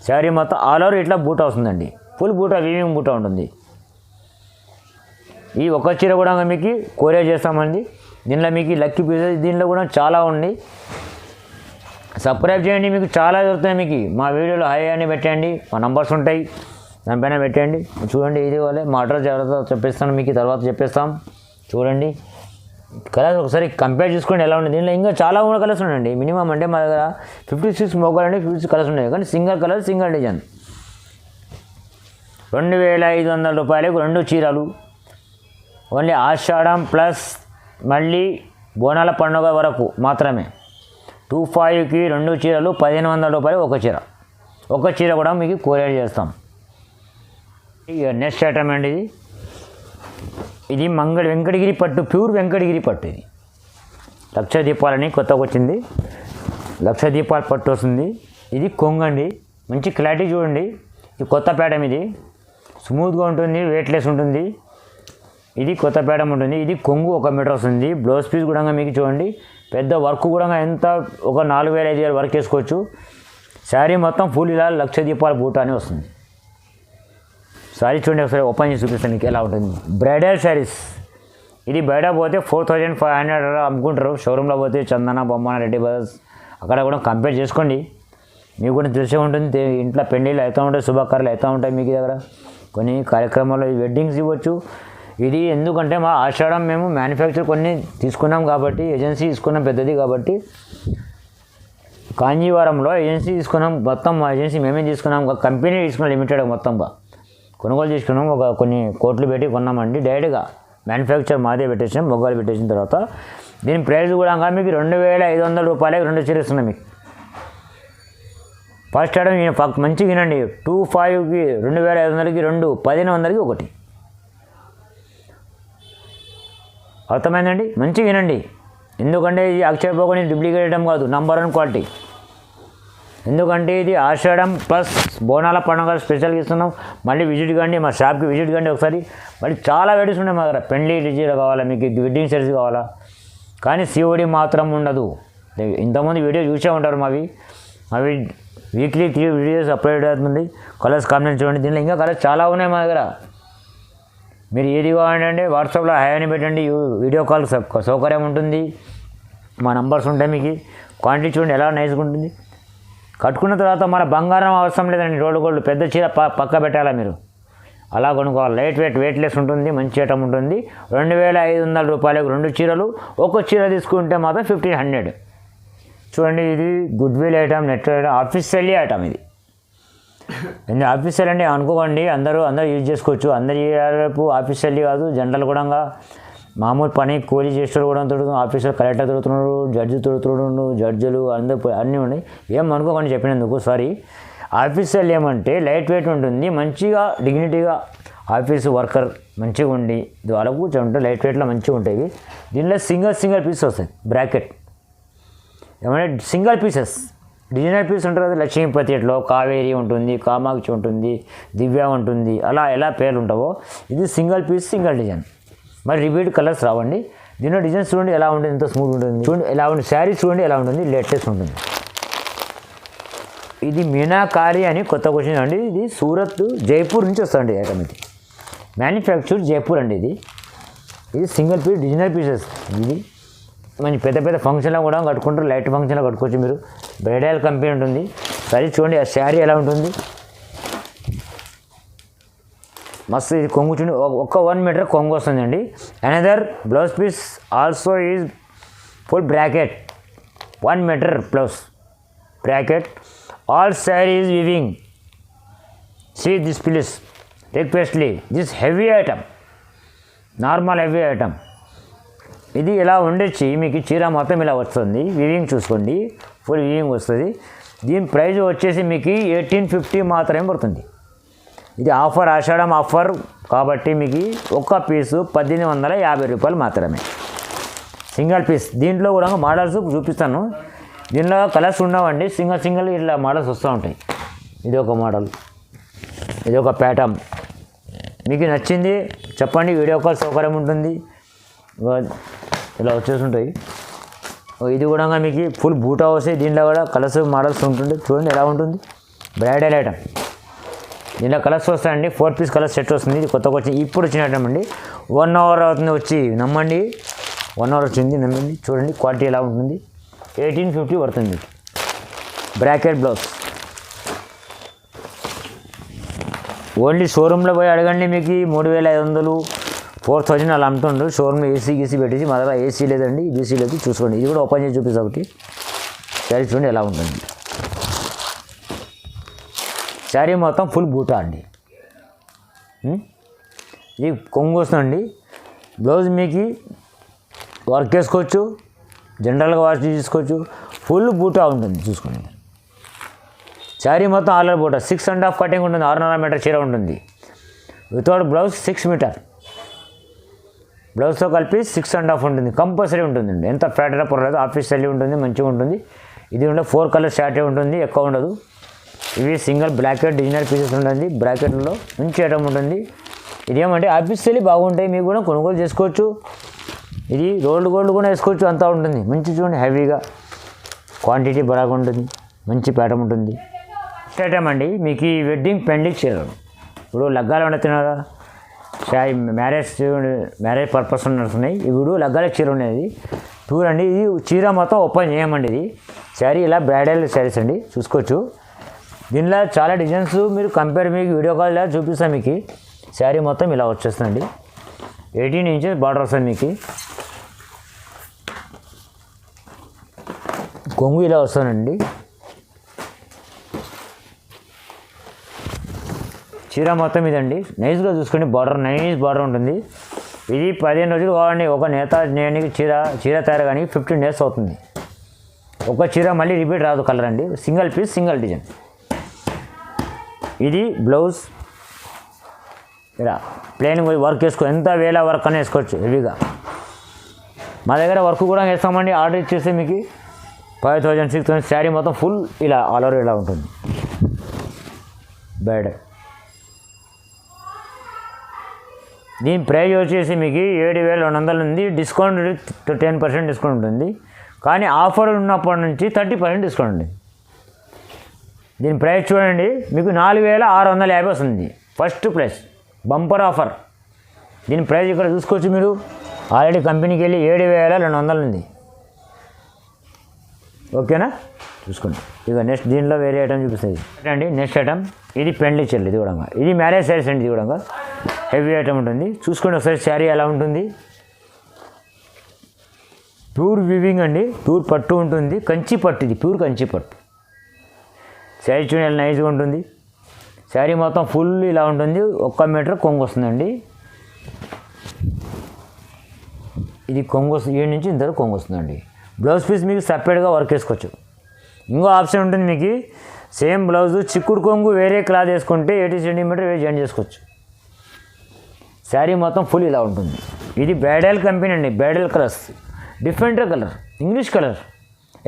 శారీ మొత్తం ఆల్ ఓవర్ ఇట్లా బూటా వస్తుందండి, ఫుల్ బూటా, వీవింగ్ బూటా ఉంటుంది. ఈ ఒక చీర కూడా మీకు కొరియర్ చేస్తామండి. దీనిలో మీకు లక్కీ పీసెస్ దీనిలో కూడా చాలా ఉన్నాయి. సబ్స్క్రైబ్ చేయండి, మీకు చాలా దొరుకుతాయి. మీకు మా వీడియోలో హై అని పెట్టండి, మా నంబర్స్ ఉంటాయి, దానిపైన పెట్టండి. చూడండి, ఇది వాళ్ళే మా అడ్రస్ జాగ్రత్త చెప్పేస్తాను మీకు, తర్వాత చెప్పేస్తాం. చూడండి కలర్స్ ఒకసారి కంపేర్ చేసుకోండి ఎలా ఉంది. దీనిలో ఇంకా చాలా కూడా కలర్స్ ఉన్నాయండి. మినిమం అంటే మా దగ్గర 56 మొగ్గలు అంటే 56 కలర్స్ ఉన్నాయి, కానీ సింగిల్ కలర్ సింగిల్ డిజైన్. 2,500 రూపాయలకు 2 చీరలు. ఓన్లీ ఆషాఢం ప్లస్ మళ్ళీ బోనాల పండుగ వరకు మాత్రమే. 25కి 2 చీరలు, 1,500 రూపాయలు ఒక చీర కూడా మీకు కొరియర్ చేస్తాం. ఇక నెక్స్ట్ ఐటమ్ అండి, ఇది వెంకటగిరి పట్టు, ప్యూర్ వెంకటగిరి పట్టు. ఇది 1,00,000 దీపాలని కొత్తగా వచ్చింది, 1,00,000 దీపాల పట్టు వస్తుంది. ఇది కొంగండి, మంచి క్లారిటీ చూడండి. ఇది కొత్త ప్యాటర్న్, ఇది స్మూత్గా ఉంటుంది, వెయిట్లెస్ ఉంటుంది. ఇది కొత్త ప్యాటర్న్ ఉంటుంది. ఇది కొంగు 1 మీటర్ వస్తుంది. బ్లౌజ్ పీస్ కూడా మీకు చూడండి, పెద్ద వర్క్ కూడా ఎంత ఒక 4,000-5,000 వర్క్ వేసుకోవచ్చు. శారీ మొత్తం ఫుల్ ఇలా 1,00,000 దీపాల బూటా అని వస్తుంది. శారీ చూడండి, ఒకసారి ఓపెన్ చేసి చూపిస్తాను మీకు ఎలా ఉంటుంది. బ్రైడల్ శారీస్. ఇది బయట పోతే 4,500 అమ్ముకుంటారు. షోరూంలో పోతే చందన, బొమ్మన, రెడ్డి బ్రదర్స్ అక్కడ కూడా కంపేర్ చేసుకోండి, మీకు కూడా తెలిసే ఉంటుంది. ఇంట్లో పెళ్ళిళ్ళు అవుతూ ఉంటాయి, శుభకార్యాలు అవుతూ ఉంటాయి. మీకు దగ్గర కొన్ని కార్యక్రమాల్లో వెడ్డింగ్స్ ఇవ్వచ్చు. ఇది ఎందుకంటే మా ఆషాఢం మేము మ్యానుఫ్యాక్చర్ కొన్ని తీసుకున్నాం కాబట్టి, ఏజెన్సీ తీసుకున్నాం పెద్దది కాబట్టి, కాంజీవరంలో ఏజెన్సీ తీసుకున్నాం. మొత్తం మా ఏజెన్సీ మేమే తీసుకున్నాం, ఒక కంపెనీ తీసుకున్నాం, లిమిటెడ్ మొత్తం కొనుగోలు చేసుకున్నాం. ఒక కొన్ని కోట్లు పెట్టి కొన్నామండి. డైరెక్ట్గా మ్యానుఫ్యాక్చర్ మాదే పెట్టేసాం. మొగ్గాలు పెట్టేసిన తర్వాత దీని ప్రైస్ కూడా మీకు 2,500 రూపాయలకి 2 చీరలు ఇస్తున్నాం మీకు. ఫస్ట్ ఐటమ్ మంచిగా వినండి, 25కి 2,500కి 2, 1,500కి 1. అర్థమైందండి, మంచిగా వినండి. ఎందుకంటే ఇది అక్షయపోకొని డూప్లికేట్ ఐటమ్ కాదు, నంబర్ 1 క్వాలిటీ. ఎందుకంటే ఇది ఆషాఢం ప్లస్ బోనాల పండుగ స్పెషల్గా ఇస్తున్నాం. మళ్ళీ విజిట్ కండి, మా షాప్కి విజిట్ కండి ఒకసారి. మళ్ళీ చాలా వెరైటీస్ ఉన్నాయి మా దగ్గర. పెళ్లి చీర కావాలా మీకు, వెడ్డింగ్ సెట్స్ కావాలా, కానీ COD మాత్రం ఉండదు. ఇంతకుముందు వీడియో చూసే ఉంటారు మావి వీక్లీ 3 వీడియోస్ అప్లోడ్ అవుతుంది. కలర్స్ కాంబినేషన్ చూడండి, దీనిలో ఇంకా కలర్స్ చాలా ఉన్నాయి మా దగ్గర. మీరు ఏది కావాలంటే వాట్సాప్లో హాయ్ అని పెట్టండి, వీడియో కాల్ సౌకర్యం ఉంటుంది. మా నంబర్స్ ఉంటాయి. మీకు క్వాంటిటీ చూడండి ఎలా నైస్గా ఉంటుంది. కట్టుకున్న తర్వాత మన బంగారం అవసరం లేదండి. రోడ్డు గోల్డ్ పెద్ద చీర పక్క పెట్టాలా మీరు, అలా కొనుక్కోవాలి. లైట్ వెయిట్లెస్ ఉంటుంది, మంచి ఐటమ్ ఉంటుంది. 2500 రూపాయలకు 2 చీరలు. ఒక చీర తీసుకుంటే మాత్రం 1500. చూడండి ఇది good will item, net item, officially item ఇది. ఆఫీషియల్ అండి అనుకోకండి, అందరూ యూజ్ చేసుకోవచ్చు. అందరి రేపు ఆఫీషియల్లీ కాదు, జనరల్ కూడా మామూలు పని కూలీ చేసేవారు కూడా తిరుగుతున్నారు. ఆఫీసర్ కలెక్టర్ తిరుగుతున్నారు, జడ్జి తిరుగుతున్నాడు, జడ్జిలు అందరూ అన్నీ ఉన్నాయి. ఏం అనుకోకండి చెప్పినందుకు సారీ. ఆఫీసర్లు ఏమంటే లైట్ వెయిట్ ఉంటుంది, మంచిగా డిగ్నిటీగా ఆఫీసు వర్కర్ మంచిగా ఉండి వాళ్ళకు కూర్చోంటే లైట్ వెయిట్లో మంచిగా ఉంటాయి. దీనిలో సింగిల్ పీస్ వస్తాయి. బ్రాకెట్ ఏమంటే సింగిల్ పీసెస్, డిజైనర్ పీస్ ఉంటుంది కదా. లక్ష్మీపతి ఎట్లో కావేరి ఉంటుంది, కామాక్షి ఉంటుంది, దివ్య ఉంటుంది, అలా ఎలా పేర్లు ఉంటావో ఇది సింగిల్ పీస్ సింగిల్ డిజైన్. మరి రిపీట్ కలర్స్ రావండి. దీనిలో డిజైన్స్ చూడండి ఎలా ఉంటుంది, ఎంత స్మూత్ ఉంటుంది చూడండి, ఎలా ఉంటుంది. శారీ చూడండి ఎలా ఉంటుంది, లేటెస్ట్ ఉంటుంది. ఇది మీనాకారి అని కొత్త క్వశ్చన్ అండి. ఇది సూరత్ జైపూర్ నుంచి వస్తుంది ఐటమ్. ఇది మ్యానుఫ్యాక్చర్ జైపూర్ అండి. ఇది సింగిల్ పీస్ డిజైనర్ పీసెస్. ఇది మంచి పెద్ద ఫంక్షన్లో కూడా కట్టుకుంటారు, లైట్ ఫంక్షన్లో కట్టుకోవచ్చు మీరు. బ్రైడల్ కంపెనీ ఉంటుంది. సరే చూడండి ఆ శారీ ఎలా ఉంటుంది, మస్తు. ఇది కొంగు చూడండి, ఒక 1 మీటర్ కొంగు వస్తుందండి. Another blouse piece also is full bracket, 1 meter plus bracket. All sari is weaving. See this please requestly this heavy item, normal heavy item. ఇది ఇలా ఉండొచ్చి మీకు చీర మొత్తం ఇలా వస్తుంది. వివింగ్ చూసుకోండి, ఫుల్ వివింగ్ వస్తుంది. దీని ప్రైస్ వచ్చేసి మీకు 1850 మాత్రమే పడుతుంది. ఇది ఆఫర్, ఆషాఢం ఆఫర్ కాబట్టి మీకు ఒక్క పీసు 1850 రూపాయలు మాత్రమే, సింగిల్ పీస్. దీంట్లో కూడా మోడల్స్ చూపిస్తాను. దీనిలో కలర్స్ ఉండవండి, సింగిల్ ఇట్లా మోడల్స్ వస్తూ ఉంటాయి. ఇది ఒక మోడల్, ఇది ఒక ప్యాటర్న్. మీకు నచ్చింది చెప్పండి, వీడియో కాల్ సౌకర్యం ఉంటుంది. ఇలా వచ్చేస్తుంటాయి. ఇది కూడా మీకు ఫుల్ బూటా వస్తాయి. దీంట్లో కూడా కలర్స్ మోడల్స్ ఉంటుంది. చూడండి ఎలా ఉంటుంది, బ్రైడల్ ఐటమ్. దీంట్లో కలర్స్ వస్తాయండి, 4 పీస్ కలర్ సెట్ వస్తుంది. ఇది కొత్తగా వచ్చింది, ఇప్పుడు వచ్చిన ఐటమ్ అండి. 1 అవర్ అవుతుంది వచ్చి, నమ్మండి 1 అవర్ వచ్చింది, నమ్మండి. చూడండి క్వాలిటీ ఎలా ఉంటుంది. 1850 పడుతుంది. Bracket blouse. ఓన్లీ షోరూంలో పోయి అడగండి, మీకు 3500 4000 అలా అమ్ముతుండ్రు. షోరూమ్లో ఏసీ పెట్టేసి మా దగ్గర ఏసీ లేదండి, బీసీ లేదు. చూసుకోండి, ఇది కూడా ఓపెన్ చేసి చూపిస్తా ఒకటి. శారీ చూడండి ఎలా ఉంటుంది. శారీ మొత్తం ఫుల్ బూటా అండి. ఇది కొంగు వస్తుందండి. బ్లౌజ్ మీకు వర్క్ వేసుకోవచ్చు, జనరల్గా వాష్ చేసుకోవచ్చు. ఫుల్ బూటా ఉంటుంది చూసుకోండి. శారీ మొత్తం ఆల్ ఓవర్ బూటా. 6.5 కటింగ్ ఉంటుంది, 6.5 మీటర్ చీర ఉంటుంది. వితౌట్ బ్లౌజ్ 6 మీటర్, బ్లౌజ్తో కలిపి 6.5 ఉంటుంది. కంపల్సరీ ఉంటుందండి. ఎంత ఫ్యాటర్ పర్లేదు, ఆఫీషియల్లీ ఉంటుంది, మంచిగా ఉంటుంది. ఇది ఉండే 4 కలర్ షార్టే ఉంటుంది, ఎక్కువ ఉండదు. ఇవి సింగిల్ బ్రాకెట్ డిజైనర్ పీసెస్ ఉంటుంది. బ్రాకెట్లో మంచి ఐటమ్ ఉంటుంది. ఇదేమంటే ఆఫీషియల్లీ బాగుంటాయి, మీకు కూడా కొనుగోలు చేసుకోవచ్చు. ఇది రోల్డ్ గోల్డ్ కూడా వేసుకోవచ్చు, అంతా ఉంటుంది. మంచి చూడండి హెవీగా, క్వాంటిటీ బాగా ఉంటుంది, మంచి ప్యాటర్న్ ఉంటుంది. ఐటమ్ అండి మీకు ఈ వెడ్డింగ్ పెండింగ్ చీరలు. ఇప్పుడు లగ్గాలు ఉండతున్నారా, మ్యారేజ్ పర్పస్ నడుస్తున్నాయి. ఇప్పుడు లగ్గాల చీర ఉండేది చూడండి. ఇది చీర మొత్తం ఓపెన్ చేయమండి. ఇది శారీ ఇలా బ్రైడల్ శారీస్ అండి, చూసుకోవచ్చు. దీనిలో చాలా డిజైన్స్ మీరు కంపేర్ మీకు వీడియో కాల్లో చూపిస్తాను. మీకు శారీ మొత్తం ఇలా వచ్చేస్తుందండి. 18 ఇంచెస్ బార్డర్ వస్తుంది. మీకు కొంగు ఇలా వస్తుందండి. చీర మొత్తం ఇదండి, నైస్గా చూసుకోండి. నైస్ బార్డర్ ఉంటుంది. ఇది 15 రోజులు కావాలండి. ఒక నేత చేయడానికి చీర తయారు కానీ 15 డేస్ అవుతుంది. ఒక చీర మళ్ళీ రిపీట్ రాదు కలర్ అండి. Single piece single design. ఇది బ్లౌజ్ ఇలా ప్లెయిన్ వర్క్ వేసుకో, ఎంత వేల వర్క్ అని వేసుకోవచ్చు హెవీగా. మా దగ్గర వర్క్ కూడా వేస్తామండి. ఆర్డర్ ఇచ్చేస్తే మీకు 5000 6000 శారీ మొత్తం ఫుల్ ఇలా ఆల్ ఓవర్ ఇలా ఉంటుంది. బెడ్ దీని ప్రైస్ వచ్చేసి మీకు 7200 ఉంది. డిస్కౌంట్ 10% డిస్కౌంట్ ఉంటుంది. కానీ ఆఫర్ ఉన్నప్పటి నుంచి 30% డిస్కౌంట్ ఉంది. దీని ప్రైస్ చూడండి, మీకు 4650 వస్తుంది. First price bumper offer. దీని ప్రైస్ ఇక్కడ చూసుకోవచ్చు మీరు. ఆల్రెడీ కంపెనీకి వెళ్ళి 7200 ఉంది. ఓకేనా, చూసుకోండి. ఇక నెక్స్ట్ దీనిలో వేరే ఐటమ్ చూపిస్తుంది అండి. నెక్స్ట్ ఐటమ్ ఇది పెండ్లి చీరలు, ఇది కూడా ఇది మ్యారేజ్ శారీస్ అండి. ఇది కూడా హెవీ ఐటమ్ ఉంటుంది. చూసుకోండి ఒకసారి శారీ ఎలా ఉంటుంది. ప్యూర్ వివింగ్ అండి, ప్యూర్ పట్టు ఉంటుంది, కంచి పట్టు, ఇది ప్యూర్ కంచి పట్టు. శారీ చూడండి నైస్గా ఉంటుంది. శారీ మొత్తం ఫుల్ ఇలా ఉంటుంది. 1 మీటర్ కొంగు వస్తుందండి. ఇది కొంగు వస్తుంది, 7 నుంచి ఇంత కొంగు వస్తుందండి. బ్లౌజ్ పీస్ మీకు సపరేట్గా వర్క్ వేసుకోవచ్చు. ఇంకో ఆప్షన్ ఉంటుంది మీకు, సేమ్ బ్లౌజ్ చిక్కుడు కొంగు వేరే క్లాత్ వేసుకుంటే 80 సెంటీమీటర్ వేరే జాయిన్ చేసుకోవచ్చు. శారీ మొత్తం ఫుల్ ఇలా ఉంటుంది. ఇది బ్రైడల్ కంపెనీ అండి, bridal colours, different colour, English colour,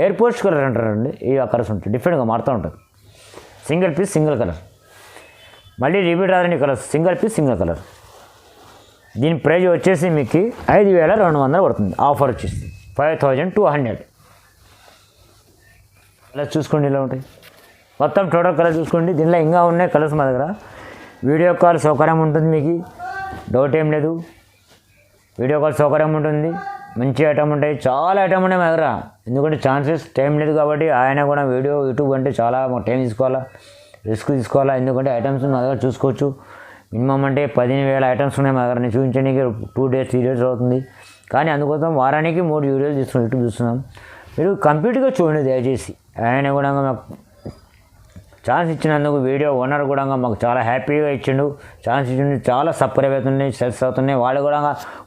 airport colour అంటారండి. ఈ కలర్స్ ఉంటాయి, డిఫరెంట్గా మారుతూ ఉంటుంది. సింగిల్ పీస్ సింగిల్ కలర్, మళ్ళీ రిపీట్ రాదండి colours, single piece single colour. దీని ప్రైజ్ వచ్చేసి మీకు 5200 పడుతుంది. ఆఫర్ వచ్చేసి 5200. ఇలా చూసుకోండి, ఇలా ఉంటాయి మొత్తం టోటల్ కలర్ చూసుకోండి. దీనిలో ఇంకా ఉన్నాయి కలర్స్ మా దగ్గర. వీడియో కాల్ సౌకర్యం ఉంటుంది, మీకు డౌట్ ఏం లేదు. వీడియో కాల్ సౌకర్యం ఉంటుంది, మంచి ఐటమ్ ఉంటాయి, చాలా ఐటమ్ ఉన్నాయి మా దగ్గర. ఎందుకంటే ఛాన్సెస్ టైం లేదు కాబట్టి ఆయన కూడా వీడియో యూట్యూబ్ అంటే చాలా టైం తీసుకోవాలా, రిస్క్ తీసుకోవాలా. ఎందుకంటే ఐటమ్స్ మా దగ్గర చూసుకోవచ్చు. మినిమం అంటే 15,000 ఐటమ్స్ ఉన్నాయి మా దగ్గర. నేను చూపించడానికి 2 days 3 days అవుతుంది. కానీ అందుకోసం వారానికి 3 వీడియోలు చూస్తున్నాం, యూట్యూబ్ చూస్తున్నాం. మీరు కంప్లీట్గా చూడండి దయచేసి. ఆయన కూడా మాకు ఛాన్స్ ఇచ్చినందుకు వీడియో ఓనర్ కూడా మాకు చాలా హ్యాపీగా ఇచ్చిండు. ఛాన్స్ ఇచ్చిండు, చాలా సపరేట్ అవుతున్నాయి, సెల్స్ అవుతున్నాయి. వాళ్ళు కూడా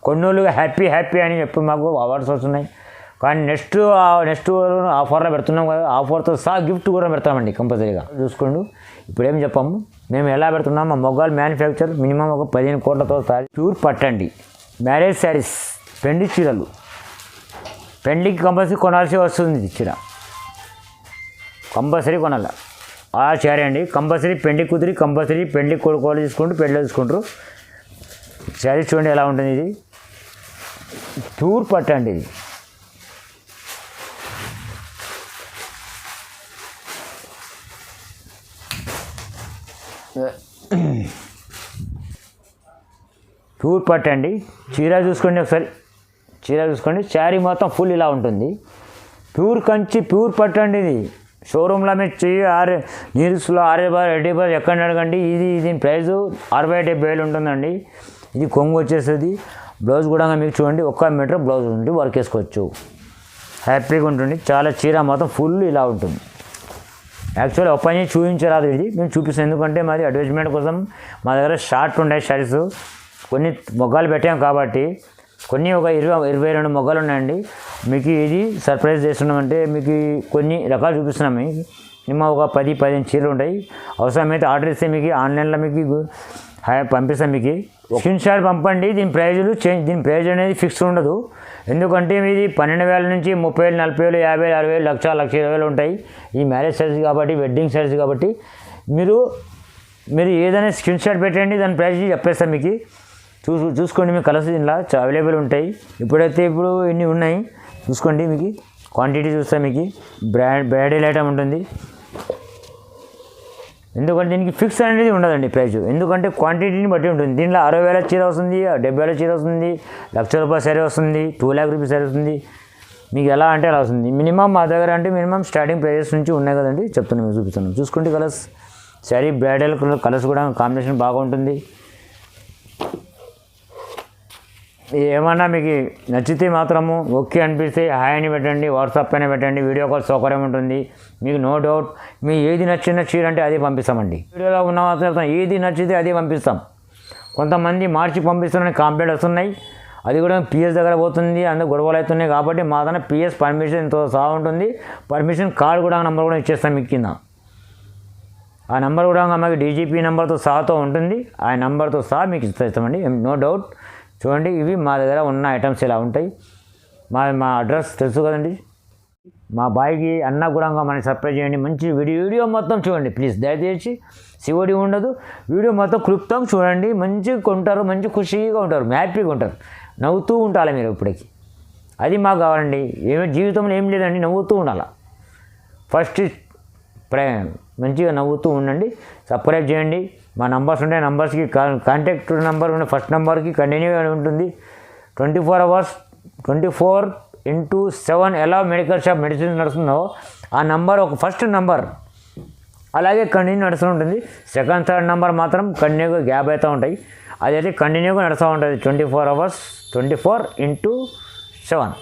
కొన్నోళ్ళుగా హ్యాపీ అని చెప్పి మాకు అవార్డ్స్ వస్తున్నాయి. కానీ నెక్స్ట్ ఆఫర్లో పెడుతున్నాం కదా, ఆఫర్తో సహా గిఫ్ట్ కూడా పెడతామండి కంపల్సరీగా. చూసుకోండి, ఇప్పుడు ఏం చెప్పాము, మేము ఎలా పెడుతున్నాం. మా మొగ్గాలు మ్యానుఫ్యాక్చర్ మినిమం ఒక 15 కోట్లతో ప్యూర్ పట్టండి. మ్యారేజ్ శారీస్, పెండి చీరలు, పెండికి కంపల్సరీ కొనాల్సి వస్తుంది. చీర కంపల్సరీ కొనాలి. ఆ శారీ అండి కంపల్సరీ. పెండి కుదిరి కంపల్సరీ పెండి కొడుకోవాలి తీసుకుంటూ పెళ్ళి తీసుకుంటారు. శారీ చూడండి ఎలా ఉంటుంది. ఇది ప్యూర్ పట్టండి. ఇది ప్యూర్ పట్టండి. చీర చూసుకోండి ఒకసారి, చీర చూసుకోండి. శారీ మొత్తం ఫుల్ ఇలా ఉంటుంది. ప్యూర్ కంచి, ప్యూర్ పట్టండి. ఇది షోరూంలో మీరు నీరుస్లో 60,000 ఎక్కడ అడగండి. దీని ప్రైజు 60,000-70,000 ఉంటుందండి. ఇది కొంగు వచ్చేస్తుంది. బ్లౌజ్ కూడా మీకు చూడండి 1 మీటర్ బ్లౌజ్ ఉండి వర్క్ వేసుకోవచ్చు. హ్యాపీగా ఉంటుంది. చాలా చీర మొత్తం ఫుల్ ఇలా ఉంటుంది. యాక్చువల్లీ పని చూపించరాదు, ఇది మేము చూపిస్తాం. ఎందుకంటే మాది అడ్వర్టైజ్మెంట్ కోసం మా దగ్గర షార్ట్ ఉన్నాయి శారీస్. కొన్ని మొగ్గాలు పెట్టాం కాబట్టి కొన్ని ఒక 22 మొగ్గలు ఉన్నాయండి. మీకు ఇది సర్ప్రైజ్ చేస్తున్నామంటే మీకు కొన్ని రకాలు చూపిస్తున్నాం. మేము ఒక 10-15 చీరలు ఉంటాయి. అవసరమైతే ఆర్డర్ ఇస్తే మీకు ఆన్లైన్లో మీకు పంపిస్తాం. మీకు స్క్రీన్ షాట్ పంపండి. దీని ప్రైజ్ అనేది ఫిక్స్ ఉండదు. ఎందుకంటే ఇది 12,000 నుంచి 30,000, 40,000, 50,000, 60,000, 1,20,000 ఉంటాయి. ఈ మ్యారేజ్ శారీస్ కాబట్టి, వెడ్డింగ్ శారీస్ కాబట్టి మీరు ఏదైనా స్క్రీన్ షాట్ పెట్టండి, దాని ప్రైజ్ చెప్పేస్తాం మీకు. చూసుకోండి. మీకు కలర్స్ దీనిలో అవైలబుల్ ఉంటాయి. ఇప్పుడు ఇన్ని ఉన్నాయి చూసుకోండి. మీకు క్వాంటిటీ చూస్తే మీకు బ్రైడల్ ఐటమ్ ఉంటుంది. ఎందుకంటే దీనికి ఫిక్స్ అనేది ఉండదండి ప్రైజ్. ఎందుకంటే క్వాంటిటీని బట్టి ఉంటుంది. దీనిలో 60,000 చీర వస్తుంది, 70,000 చీర వస్తుంది, ₹1,00,000 శారీ వస్తుంది, ₹2,00,000 శారీ వస్తుంది. మీకు ఎలా అంటే అలా వస్తుంది. మినిమం మా దగ్గర అంటే మినిమం స్టార్టింగ్ ప్రైజెస్ నుంచి ఉన్నాయి కదండి, చెప్తున్నాను, మీకు చూపిస్తున్నాను. చూసుకోండి కలర్స్. శారీ బ్రైడల్ కలర్స్ కూడా కాంబినేషన్ బాగుంటుంది. ఏమన్నా మీకు నచ్చితే మాత్రము ఓకే అనిపిస్తే హాయ్ అని పెట్టండి, వాట్సాప్ అయినా పెట్టండి. వీడియో కాల్ సౌకర్యం ఉంటుంది. మీకు నో డౌట్ మీ ఏది నచ్చిన చీర అంటే అదే పంపిస్తామండి. వీడియోలో ఉన్న మాత్రం ఏది నచ్చితే అదే పంపిస్తాం. కొంతమంది మార్చి పంపిస్తున్నారని కంప్లైంట్ వస్తున్నాయి. అది కూడా పిఎస్ దగ్గర పోతుంది, అందుకు గొడవలు అవుతున్నాయి. కాబట్టి మా దగ్గర పిఎస్ పర్మిషన్తో సహా ఉంటుంది. పర్మిషన్ కార్డు కూడా నెంబర్ కూడా ఇచ్చేస్తాం మీకు కింద. ఆ నెంబర్ కూడా మాకు డీజీపీ నెంబర్తో సహాతో ఉంటుంది. ఆ నెంబర్తో సహా మీకు ఇస్తామండి, నో డౌట్. చూడండి, ఇవి మా దగ్గర ఉన్న ఐటమ్స్ ఇలా ఉంటాయి. మా అడ్రస్ తెలుసు కదండి. మా బాయ్కి అన్న కూడా మనకి సర్ప్రైజ్ చేయండి. మంచి వీడియో మొత్తం చూడండి ప్లీజ్. దయచేసి సివడి ఉండదు. వీడియో మొత్తం క్లుప్తంగా చూడండి. మంచిగా కొంటారు, మంచి ఖుషీగా ఉంటారు, హ్యాపీగా ఉంటారు, నవ్వుతూ ఉండాలి మీరు ఇప్పటికి. అది మాకు కావాలండి. జీవితంలో ఏం లేదండి, నవ్వుతూ ఉండాలి. ఫస్ట్ మంచిగా నవ్వుతూ ఉండండి. సబ్స్క్రైబ్ చేయండి. మా నంబర్స్ ఉంటాయి, నంబర్స్కి కాంటాక్ట్ నెంబర్ ఉన్న ఫస్ట్ నెంబర్కి కంటిన్యూ ఉంటుంది. 24 hours 24 24/7 ఎలా మెడికల్ షాప్ మెడిసిన్ నడుస్తుందో ఆ నంబర్ ఒక ఫస్ట్ నంబర్ అలాగే కంటిన్యూ నడుస్తూ ఉంటుంది. సెకండ్ థర్డ్ నెంబర్ మాత్రం కంటిన్యూగా గ్యాప్ అవుతూ ఉంటాయి. అదైతే కంటిన్యూగా నడుస్తూ ఉంటుంది 24 hours 24/7.